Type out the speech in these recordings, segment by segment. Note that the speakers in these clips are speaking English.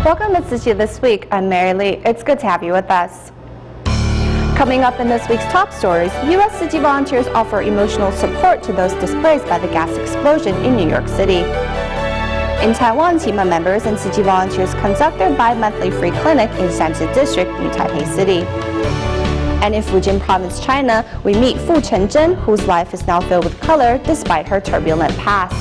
Welcome to Tzu Chi This Week. I'm Mary Lee. It's good to have you with us. Coming up in this week's top stories, U.S. Tzu Chi volunteers offer emotional support to those displaced by the gas explosion in New York City. In Taiwan, TIMA members and Tzu Chi volunteers conduct their bi-monthly free clinic in Shanxi District, New Taipei City. And in Fujian Province, China, we meet Fu Chenzhen, whose life is now filled with color despite her turbulent past.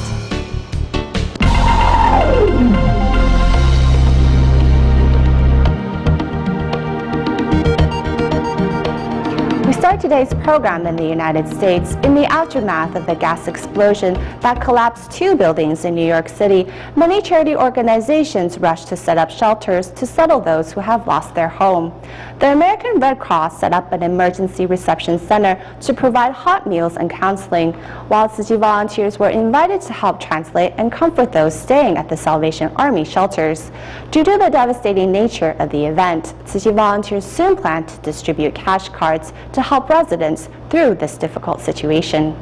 We start today's program in the United States. In the aftermath of the gas explosion that collapsed 2 buildings in New York City, many charity organizations rushed to set up shelters to settle those who have lost their home. The American Red Cross set up an emergency reception center to provide hot meals and counseling, while Tzu Chi volunteers were invited to help translate and comfort those staying at the Salvation Army shelters. Due to the devastating nature of the event, Tzu Chi volunteers soon plan to distribute cash cards to help residents through this difficult situation.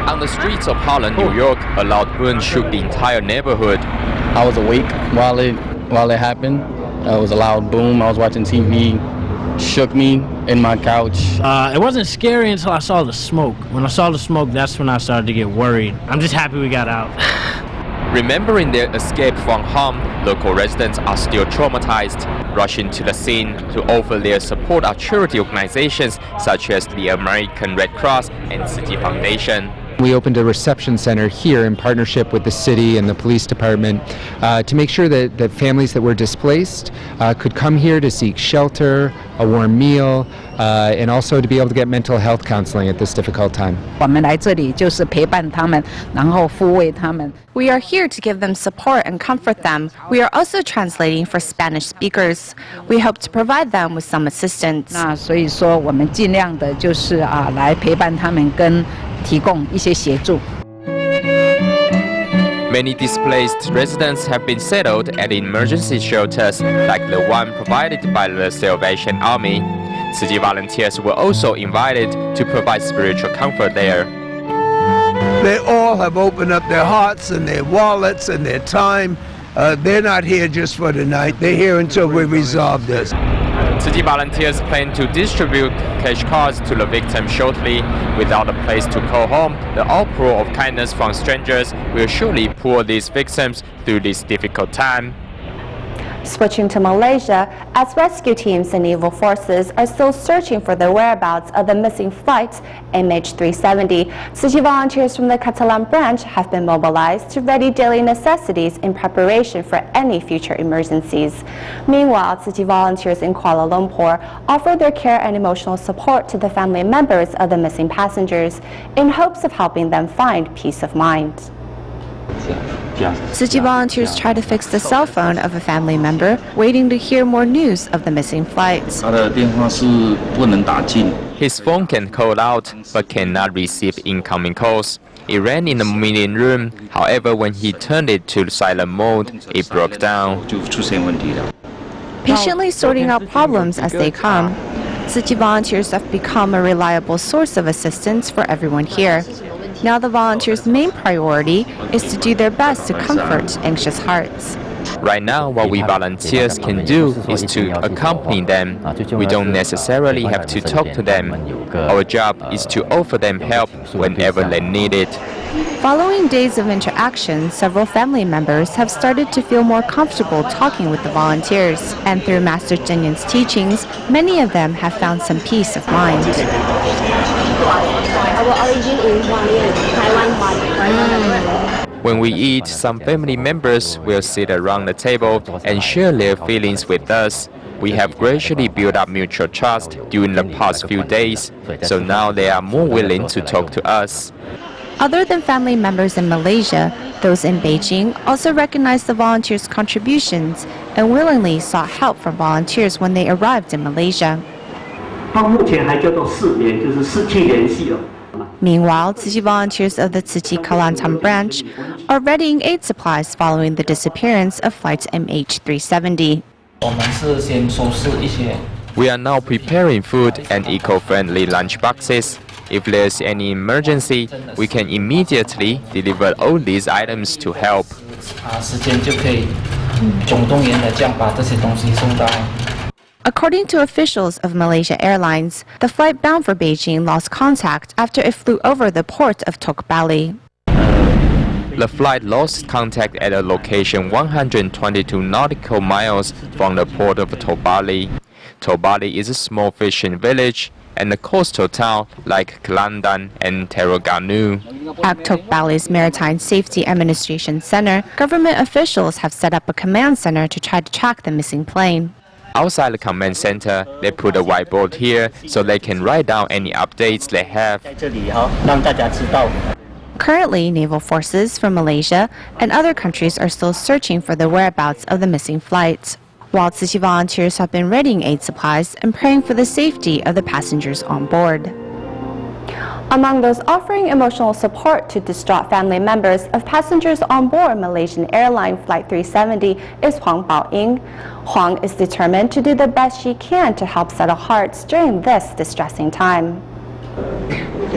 On the streets of Harlem, New York, a loud boom shook the entire neighborhood. I was awake while it happened. It was a loud boom. I was watching TV. Shook me in my couch. It wasn't scary until I saw the smoke. When I saw the smoke, that's when I started to get worried. I'm just happy we got out. Remembering their escape from harm, local residents are still traumatized. Rushing to the scene to offer their support are charity organizations such as the American Red Cross and Tzu Chi Foundation. We opened a reception center here in partnership with the city and the police department to make sure that families that were displaced could come here to seek shelter, a warm meal, and also to be able to get mental health counseling at this difficult time. We are here to give them support and comfort them. We are also translating for Spanish speakers. We hope to provide them with some assistance. Many displaced residents have been settled at emergency shelters like the one provided by the Salvation Army. Tzu Chi volunteers were also invited to provide spiritual comfort there. They all have opened up their hearts and their wallets and their time. They're not here just for the night. They're here until we resolve this. Tzu Chi volunteers plan to distribute cash cards to the victims shortly. Without a place to call home, the outpour of kindness from strangers will surely pull these victims through this difficult time. Switching to Malaysia, as rescue teams and naval forces are still searching for the whereabouts of the missing flight MH370, Tzu Chi volunteers from the Catalan branch have been mobilized to ready daily necessities in preparation for any future emergencies. Meanwhile, Tzu Chi volunteers in Kuala Lumpur offer their care and emotional support to the family members of the missing passengers in hopes of helping them find peace of mind. Tzu Chi volunteers try to fix the cell phone of a family member, waiting to hear more news of the missing flights. His phone can call out, but cannot receive incoming calls. It ran in the meeting room. However, when he turned it to silent mode, it broke down. Patiently sorting out problems as they come, Tzu Chi volunteers have become a reliable source of assistance for everyone here. Now the volunteers' main priority is to do their best to comfort anxious hearts. Right now, what we volunteers can do is to accompany them. We don't necessarily have to talk to them. Our job is to offer them help whenever they need it. Following days of interaction, several family members have started to feel more comfortable talking with the volunteers. And through Master Zheng Yun's teachings, many of them have found some peace of mind. Our origin is Taiwan. When we eat, some family members will sit around the table and share their feelings with us. We have gradually built up mutual trust during the past few days, so now they are more willing to talk to us. Other than family members in Malaysia, those in Beijing also recognized the volunteers' contributions and willingly sought help from volunteers when they arrived in Malaysia. Meanwhile, Tzu Chi volunteers of the Tzu Chi Kelantan branch are readying aid supplies following the disappearance of flight MH370. We are now preparing food and eco-friendly lunch boxes. If there's any emergency, we can immediately deliver all these items to help. 时间就可以总动员的这样把这些东西送到。 According to officials of Malaysia Airlines, the flight bound for Beijing lost contact after it flew over the port of Tok Bali. The flight lost contact at a location 122 nautical miles from the port of Tobali. Tobali is a small fishing village and a coastal town like Kelantan and Terengganu. At Tok Bali's Maritime Safety Administration Center, government officials have set up a command center to try to track the missing plane. Outside the command center, they put a whiteboard here so they can write down any updates they have. Currently, naval forces from Malaysia and other countries are still searching for the whereabouts of the missing flights, while Tzu Chi volunteers have been readying aid supplies and praying for the safety of the passengers on board. Among those offering emotional support to distraught family members of passengers on board Malaysian airline Flight 370 is Huang Baoying. Huang is determined to do the best she can to help settle hearts during this distressing time.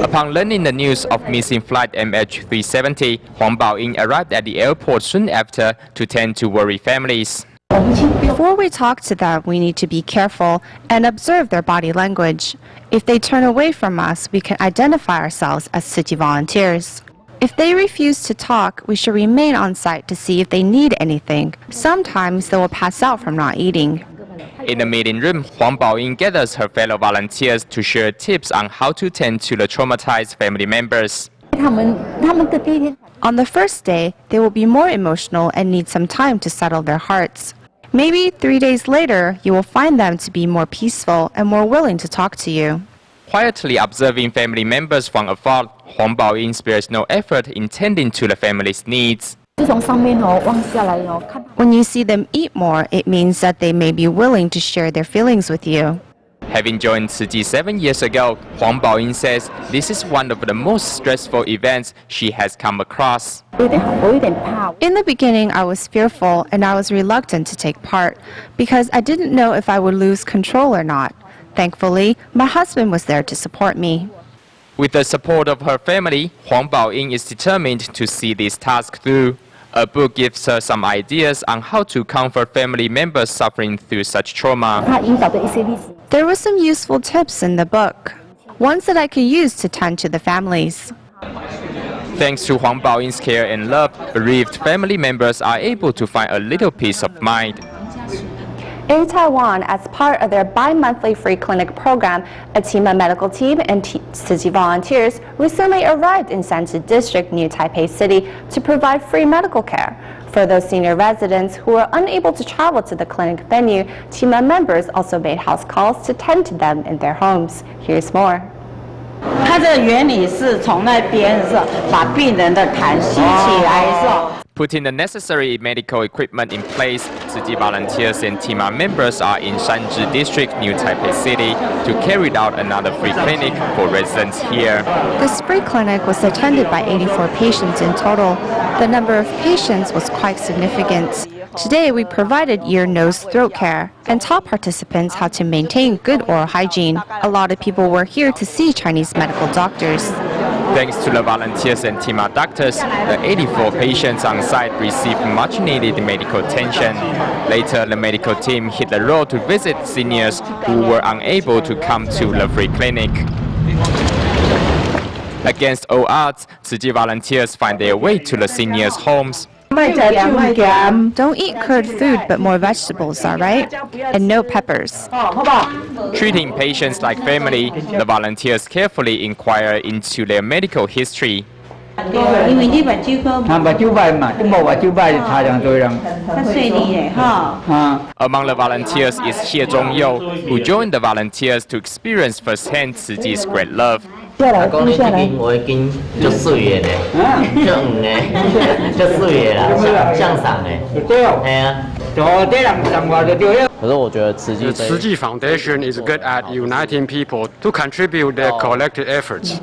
Upon learning the news of missing flight MH370, Huang Baoying arrived at the airport soon after to tend to worried families. Before we talk to them, we need to be careful and observe their body language. If they turn away from us, we can identify ourselves as Tzu Chi volunteers. If they refuse to talk, we should remain on site to see if they need anything. Sometimes they will pass out from not eating. In the meeting room, Huang Baoying gathers her fellow volunteers to share tips on how to tend to the traumatized family members. On the first day, they will be more emotional and need some time to settle their hearts. Maybe 3 days later, you will find them to be more peaceful and more willing to talk to you. Quietly observing family members from afar, Huang Baoying spares no effort in tending to the family's needs. When you see them eat more, it means that they may be willing to share their feelings with you. Having joined Tzu Chi 7 years ago, Huang Baoying says this is one of the most stressful events she has come across. In the beginning, I was fearful and I was reluctant to take part because I didn't know if I would lose control or not. Thankfully, my husband was there to support me. With the support of her family, Huang Baoying is determined to see this task through. A book gives her some ideas on how to comfort family members suffering through such trauma. There were some useful tips in the book, ones that I could use to tend to the families. Thanks to Huang Baoying's care and love, bereaved family members are able to find a little peace of mind. In Taiwan, as part of their bi-monthly free clinic program, a Tima medical team and Tzu Chi volunteers recently arrived in Sanzhi District near Taipei City to provide free medical care. For those senior residents who were unable to travel to the clinic venue, Tima members also made house calls to tend to them in their homes. Here's more. 它的原理是从那边是把病人的痰吸起来是吧。 Putting the necessary medical equipment in place, Tzu Chi volunteers and Tima members are in Shanzhi District, New Taipei City, to carry out another free clinic for residents here. This free clinic was attended by 84 patients in total. The number of patients was quite significant. Today, we provided ear, nose, throat care and taught participants how to maintain good oral hygiene. A lot of people were here to see Chinese medical doctors. Thanks to the volunteers and Tima doctors, the 84 patients on site received much-needed medical attention. Later, the medical team hit the road to visit seniors who were unable to come to the free clinic. Against all odds, Tzu Chi volunteers find their way to the seniors' homes. Don't eat curd food, but more vegetables, all right? And no peppers. Treating patients like family, the volunteers carefully inquire into their medical history. Among the volunteers is Xie Zhongyou, who joined the volunteers to experience firsthand Tzu Chi's great love. 阿公，你这边我已经足水的咧，足黄的，足水的啦，向上的，系啊。The Tzu Chi Foundation is good at uniting people to contribute their collective efforts.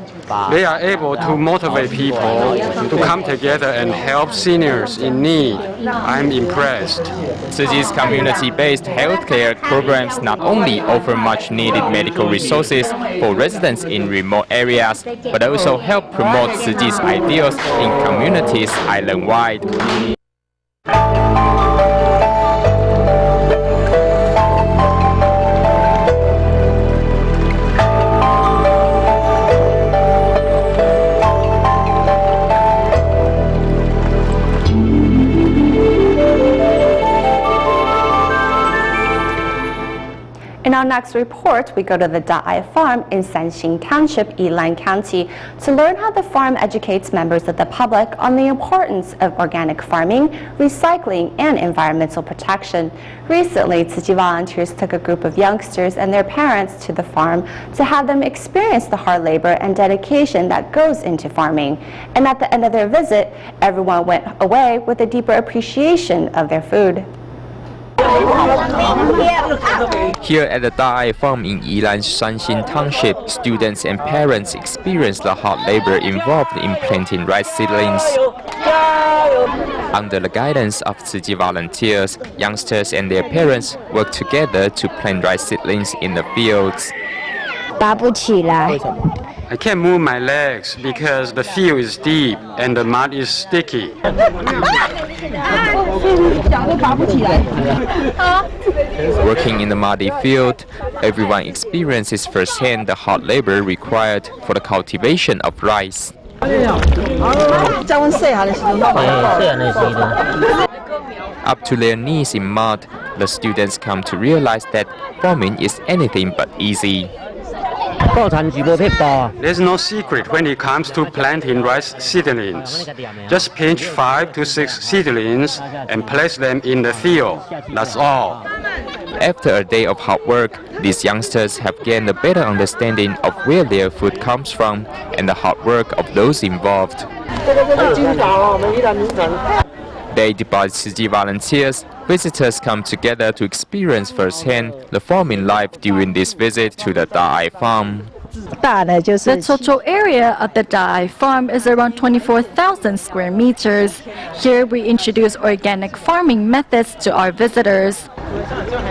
They are able to motivate people to come together and help seniors in need. I'm impressed. Tzu Chi's community-based healthcare programs not only offer much-needed medical resources for residents in remote areas, but also help promote Tzu Chi's ideals in communities island-wide. In our next report, we go to the Daya Farm in Sanxing Township, Yilan County, to learn how the farm educates members of the public on the importance of organic farming, recycling, and environmental protection. Recently, Tzu Chi volunteers took a group of youngsters and their parents to the farm to have them experience the hard labor and dedication that goes into farming. And at the end of their visit, everyone went away with a deeper appreciation of their food. Here at the Daya Farm in Yilan Sanxing Township, students and parents experience the hard labor involved in planting rice seedlings. Under the guidance of Tzu Chi volunteers, youngsters and their parents work together to plant rice seedlings in the fields. I can't move my legs because the field is deep and the mud is sticky. Working in the muddy field, everyone experiences firsthand the hard labor required for the cultivation of rice. Up to their knees in mud, the students come to realize that farming is anything but easy. There's no secret when it comes to planting rice seedlings. Just pinch 5 to 6 seedlings and place them in the field. That's all. After a day of hard work, these youngsters have gained a better understanding of where their food comes from and the hard work of those involved. Aided by Tzu Chi volunteers, visitors come together to experience firsthand the farming life during this visit to the Daya Farm. The total area of the Daya Farm is around 24,000 square meters. Here we introduce organic farming methods to our visitors.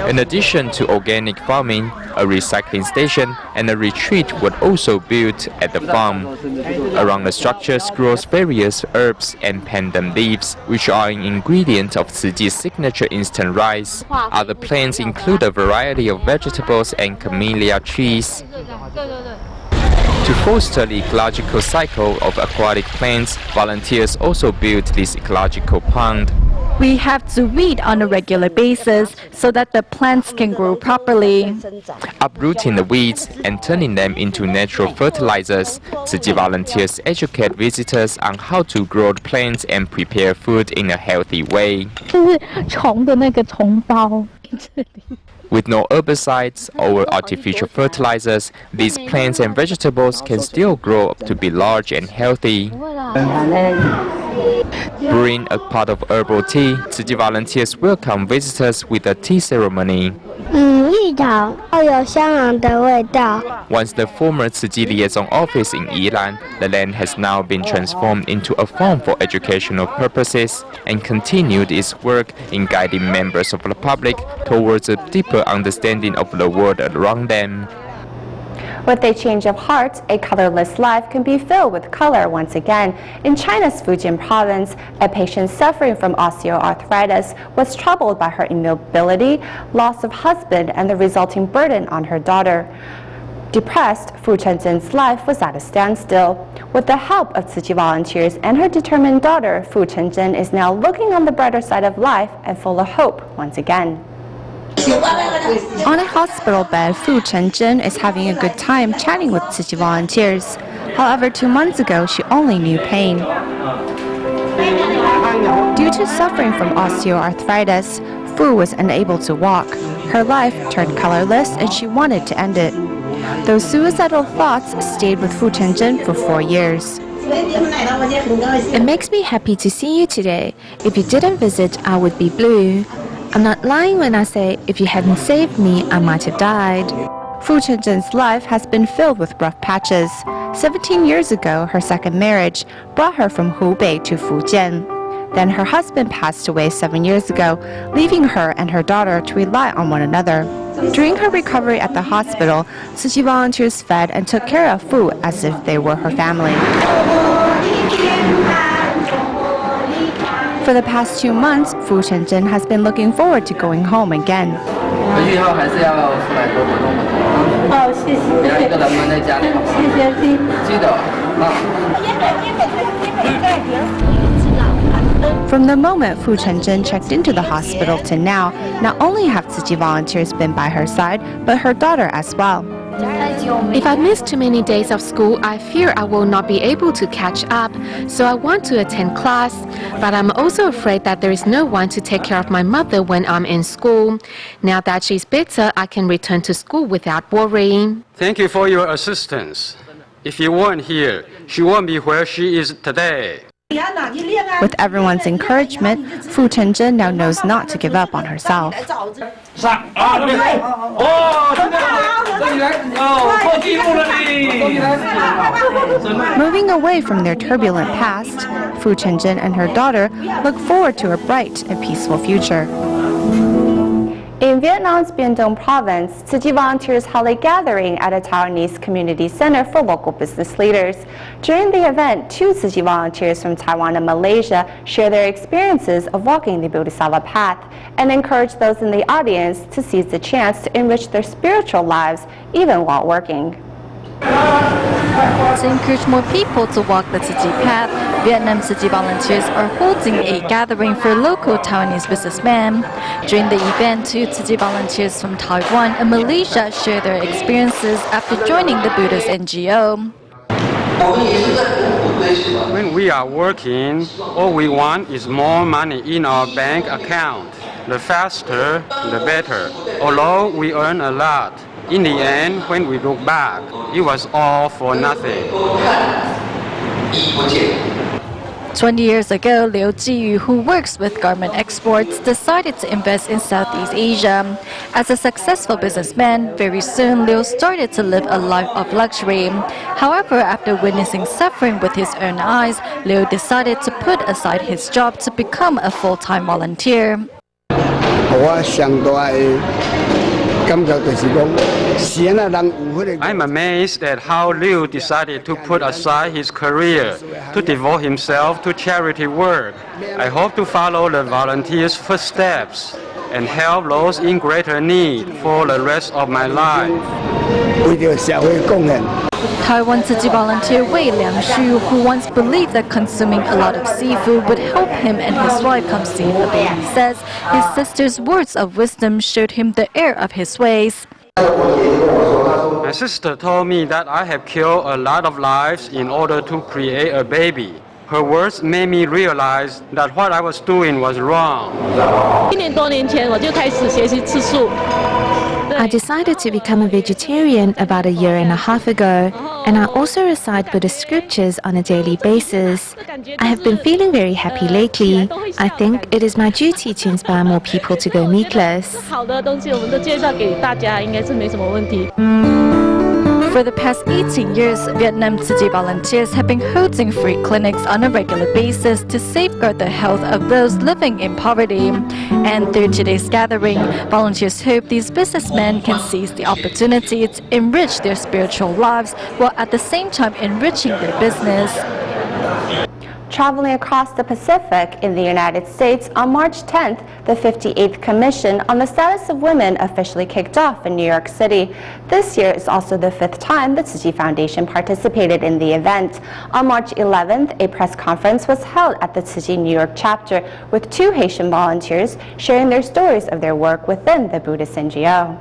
In addition to organic farming, a recycling station and a retreat were also built at the farm. Around the structures grows various herbs and pandan leaves, which are an ingredient of Tzu Chi's signature instant rice. Other plants include a variety of vegetables and camellia trees. To foster the ecological cycle of aquatic plants, volunteers also built this ecological pond. We have to weed on a regular basis so that the plants can grow properly. Uprooting the weeds and turning them into natural fertilizers, Tzu Chi volunteers educate visitors on how to grow plants and prepare food in a healthy way. With no herbicides or artificial fertilizers, these plants and vegetables can still grow up to be large and healthy. Brewing a pot of herbal tea, Tzu Chi volunteers welcome visitors with a tea ceremony. Once the former Tzu Chi liaison office in Yilan, the land has now been transformed into a farm for educational purposes and continued its work in guiding members of the public towards a deeper understanding of the world around them. With a change of heart, a colorless life can be filled with color once again. In China's Fujian province, a patient suffering from osteoarthritis was troubled by her immobility, loss of husband, and the resulting burden on her daughter. Depressed, Fu Chenjin's life was at a standstill. With the help of Tzu Chi volunteers and her determined daughter, Fu Chenjin is now looking on the brighter side of life and full of hope once again. On a hospital bed, Fu Chenjin is having a good time chatting with Tzu Chi volunteers. However, 2 months ago, she only knew pain. Due to suffering from osteoarthritis, Fu was unable to walk. Her life turned colorless and she wanted to end it. Those suicidal thoughts stayed with Fu Chenjin for 4 years. It makes me happy to see you today. If you didn't visit, I would be blue. I'm not lying when I say if you hadn't saved me, I might have died. Fu Chenjin's life has been filled with rough patches. 17 years ago, her second marriage brought her from Hubei to Fujian. Then her husband passed away 7 years ago, leaving her and her daughter to rely on one another. During her recovery at the hospital, Tzu Chi volunteers fed and took care of Fu as if they were her family. For the past 2 months, Fu Chenjin has been looking forward to going home again. From the moment Fu Chenjin checked into the hospital to now, not only have Tzu Chi volunteers been by her side, but her daughter as well. If I miss too many days of school, I fear I will not be able to catch up, so I want to attend class. But I'm also afraid that there is no one to take care of my mother when I'm in school. Now that she's better, I can return to school without worrying. Thank you for your assistance. If you weren't here, she won't be where she is today. With everyone's encouragement, Fu Chenjin now knows not to give up on herself. Moving away from their turbulent past, Fu Chenjin and her daughter look forward to a bright and peaceful future. In Vietnam's Bien Đông province, Tzu Chi volunteers held a gathering at a Taiwanese community center for local business leaders. During the event, 2 Tzu Chi volunteers from Taiwan and Malaysia share their experiences of walking the Bodhisattva path and encourage those in the audience to seize the chance to enrich their spiritual lives even while working. To encourage more people to walk the Tzu Chi path, Vietnam Tzu Chi volunteers are holding a gathering for local Taiwanese businessmen. During the event, 2 Tzu Chi volunteers from Taiwan and Malaysia share their experiences after joining the Buddhist NGO. When we are working, all we want is more money in our bank account. The faster, the better. Although we earn a lot, in the end, when we look back, it was all for nothing. 20 years ago, Liu Jiyu, who works with garment exports, decided to invest in Southeast Asia. As a successful businessman, very soon Liu started to live a life of luxury. However, after witnessing suffering with his own eyes, Liu decided to put aside his job to become a full-time volunteer. I'm amazed at how Liu decided to put aside his career to devote himself to charity work. I hope to follow the volunteers' footsteps and help those in greater need for the rest of my life. Taiwan Tzu Chi volunteer Wei Liangshu, who once believed that consuming a lot of seafood would help him and his wife conceive a baby, says his sister's words of wisdom showed him the error of his ways. My sister told me that I have killed a lot of lives in order to create a baby. Her words made me realize that what I was doing was wrong. I decided to become a vegetarian about 1.5 years ago, and I also recite Buddhist scriptures on a daily basis. I have been feeling very happy lately. I think it is my duty to inspire more people to go meatless. For the past 18 years, Vietnam Tzu Chi volunteers have been holding free clinics on a regular basis to safeguard the health of those living in poverty. And through today's gathering, volunteers hope these businessmen can seize the opportunity to enrich their spiritual lives while at the same time enriching their business. Traveling across the Pacific in the United States, on March 10th, the 58th Commission on the Status of Women officially kicked off in New York City. This year is also the 5th time the Tzu Chi Foundation participated in the event. On March 11th, a press conference was held at the Tzu Chi New York chapter with 2 Haitian volunteers sharing their stories of their work within the Buddhist NGO.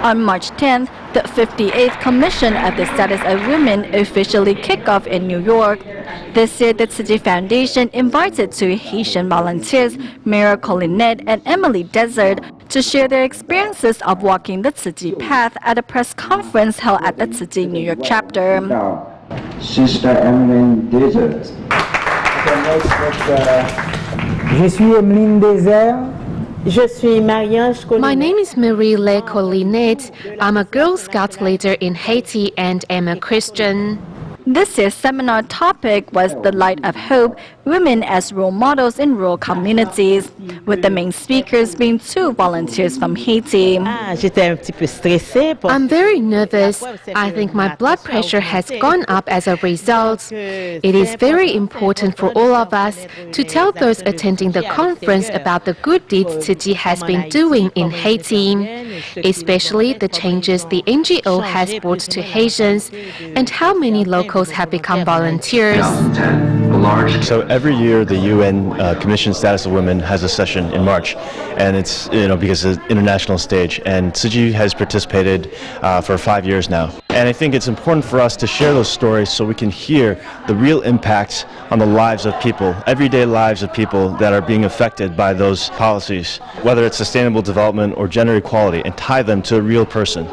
On March 10th, the 58th Commission of the Status of Women officially kicked off in New York. This year, the Tzu Chi Foundation invited 2 Haitian volunteers, Mira Collinette and Emily Desert, to share their experiences of walking the Tzu Chi path at a press conference held at the Tzu Chi New York chapter. Sister Emily Desert. Je suis Emeline Desert. My name is Marie-Le Collinette. I'm a Girl Scout leader in Haiti and am a Christian. This year's seminar topic was the light of hope, women as role models in rural communities, with the main speakers being 2 volunteers from Haiti. I'm very nervous. I think my blood pressure has gone up as a result. It is very important for all of us to tell those attending the conference about the good deeds Tzu Chi has been doing in Haiti, especially the changes the NGO has brought to Haitians and how many locals have become volunteers. So every year the UN Commission Status of Women has a session in March, and it's because it's an international stage, and Tzu Chi has participated for 5 years now. And I think it's important for us to share those stories so we can hear the real impact on the lives of people, everyday lives of people that are being affected by those policies, whether it's sustainable development or gender equality, and tie them to a real person.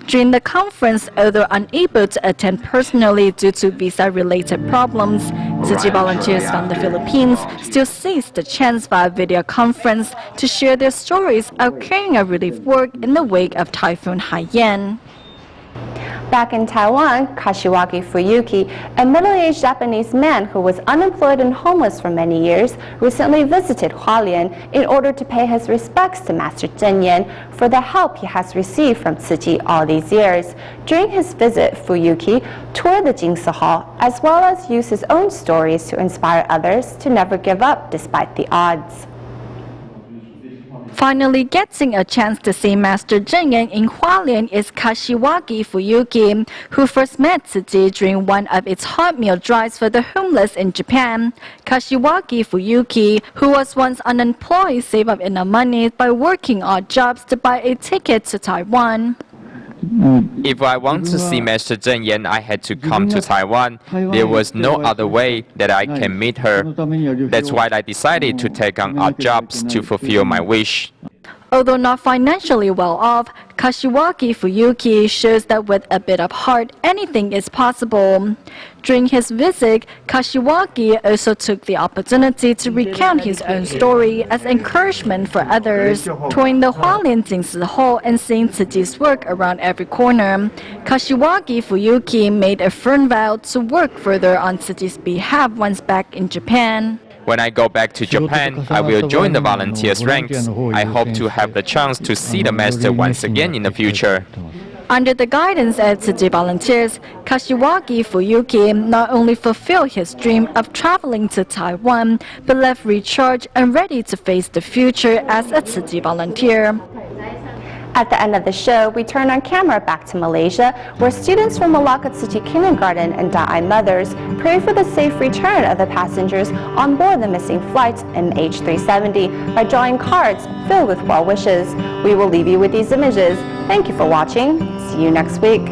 During the conference, although unable to attend personally due to visa-related problems, Tzu Chi volunteers from the Philippines still seized the chance via video conference to share their stories of carrying out relief work in the wake of Typhoon Haiyan. Back in Taiwan, Kashiwagi Fuyuki, a middle-aged Japanese man who was unemployed and homeless for many years, recently visited Hualien in order to pay his respects to Master Zhen Yan for the help he has received from Tzu Chi all these years. During his visit, Fuyuki toured the Jingsi Hall, as well as used his own stories to inspire others to never give up despite the odds. Finally getting a chance to see Master Zhen Yan in Hualien is Kashiwagi Fuyuki, who first met Tzu Chi during one of its hot meal drives for the homeless in Japan. Kashiwagi Fuyuki, who was once unemployed, saved up enough money by working odd jobs to buy a ticket to Taiwan. If I want to see Master Zhen Yan, I had to come to Taiwan. There was no other way that I can meet her. That's why I decided to take on odd jobs to fulfill my wish. Although not financially well off, Kashiwagi Fuyuki shows that with a bit of heart, anything is possible. During his visit, Kashiwagi also took the opportunity to recount his own story as encouragement for others. Touring the Hualien Jingsi Hall and seeing Tzu Chi's work around every corner, Kashiwagi Fuyuki made a firm vow to work further on Tzu Chi's behalf once back in Japan. When I go back to Japan, I will join the volunteers ranks. I hope to have the chance to see the master once again in the future. Under the guidance of Tzu Chi volunteers, Kashiwagi Fuyuki not only fulfilled his dream of traveling to Taiwan, but left recharged and ready to face the future as a Tzu Chi volunteer. At the end of the show, we turn our camera back to Malaysia, where students from Malacca Tzu Chi Kindergarten and Da'ai mothers pray for the safe return of the passengers on board the missing flight MH370 by drawing cards filled with well wishes. We will leave you with these images. Thank you for watching. See you next week.